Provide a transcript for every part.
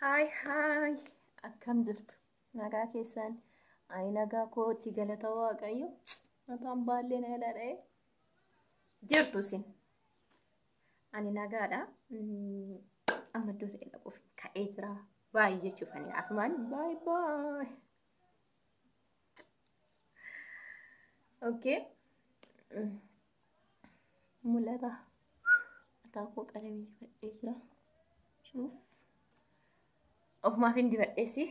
Hi, hi. Akkam jirtu? Nagaa keessan. Ani nagaa kootti galata Waaqayyo. Mataan baallee na dhadha'e. Jirtu sin. Ani nagaadha. Amma iddoo ta'e dhaquuf ka'ee jira. Baay'ee jechuuf ani asumaan baay'ee baay'ee. Okay. Mul'ata. Mataa koo qalamii dibadhee jira. Shuuf. Ofumaaf hin dibadheesi.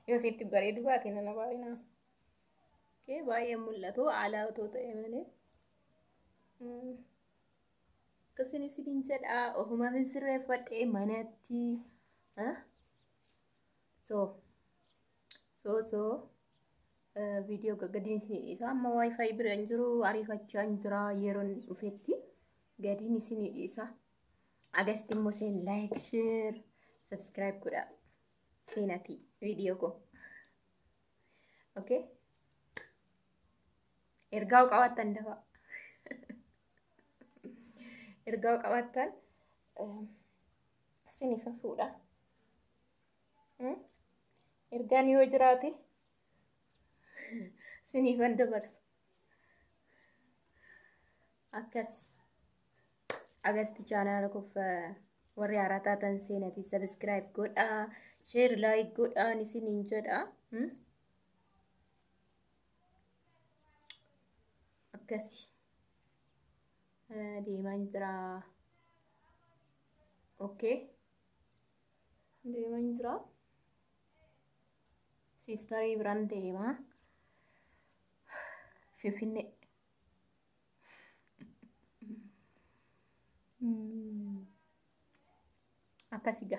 Yoo sitti bareedu baate nana baay'ina. Okay, baay'ee mul'atu alaa otoo ta'e malee. Akkasiin isin jedha ofumaaf hin sirreeffadhee manatti. So video gadiin isaa amma wifi bira hin jiru ariifachaa hin jira yeroon dhufetti gadiin isin isa. Agasti immoo seen like, share, subscribe godha. Seenati video ko. Okay? Ergaa qabaattan dafa. Ergaa qabaattan isiniif fuudha. Ergaan yoo jiraate isiniif dabarsu. Akkas Agasti channel koof warri haaraa taatan seenati subscribe godha, share like godha isiniin jedha. Akkasi deemaan jira. Okay, deemaan jira. Sistarii biraan deema. Finfinnee. Akkasiga.